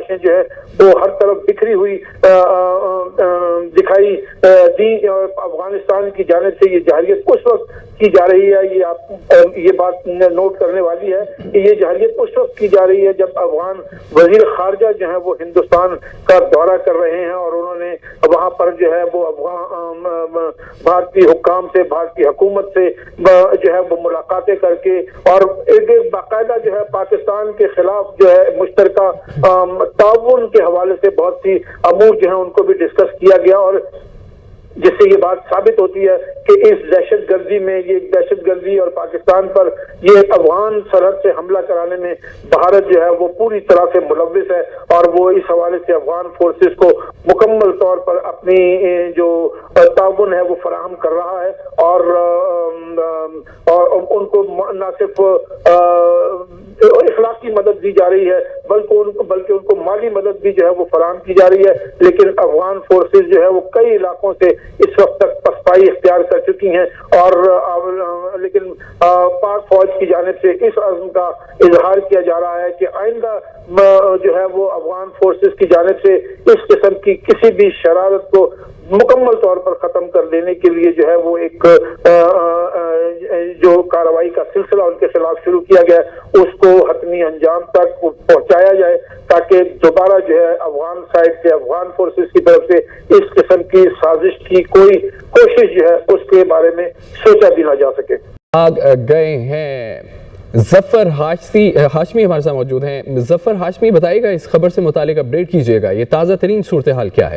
لاشیں جو ہے وہ ہر طرف بکھری ہوئی دکھائی دی. افغانستان کی جانب سے یہ جارحیت اس وقت کی جا رہی ہے, یہ بات نوٹ کرنے والی ہے کہ یہ جارحیت اس وقت کی جا رہی ہے جب افغان وزیر خارجہ جو ہے وہ ہندوستان کا دورہ کر رہے ہیں, اور انہوں نے وہاں پر جو ہے وہ بھارتی حکام سے, بھارتی حکومت سے جو ہے وہ ملاقاتیں کر کے, اور ایک باقاعدہ جو ہے پاکستان کے خلاف جو ہے مشترکہ تعاون کے حوالے سے بہت سی امور جو ہیں ان کو بھی ڈسکس کیا گیا, اور جس سے یہ بات ثابت ہوتی ہے کہ اس دہشت گردی میں, یہ دہشت گردی اور پاکستان پر یہ افغان سرحد سے حملہ کرانے میں بھارت جو ہے وہ پوری طرح سے ملوث ہے, اور وہ اس حوالے سے افغان فورسز کو مکمل طور پر اپنی جو تعاون ہے وہ فراہم کر رہا ہے, اور ان کو نہ صرف اخلاقی مدد دی جا رہی ہے بلکہ ان کو مالی مدد بھی جو ہے وہ فراہم کی جا رہی ہے. لیکن افغان فورسز جو ہے وہ کئی علاقوں سے اس وقت تک پسپائی اختیار کر چکی ہیں, اور لیکن پاک فوج کی جانب سے اس عزم کا اظہار کیا جا رہا ہے کہ آئندہ جو ہے وہ افغان فورسز کی جانب سے اس قسم کی کسی بھی شرارت کو مکمل طور پر ختم کر دینے کے لیے جو ہے وہ ایک جو کارروائی کا سلسلہ ان کے خلاف شروع کیا گیا اس کو حتمی انجام تک پہنچایا جائے, تاکہ دوبارہ جو ہے افغان سائڈ سے, افغان فورسز کی طرف سے اس قسم کی سازش کی کوئی کوشش جو ہے اس کے بارے میں سوچا بھی نہ جا سکے. گئے ہیں ظفر ہاشمی ہمارے ساتھ موجود ہیں. ظفر ہاشمی, بتائیے گا اس خبر سے متعلق اپڈیٹ کیجیے گا, یہ تازہ ترین صورتحال کیا ہے؟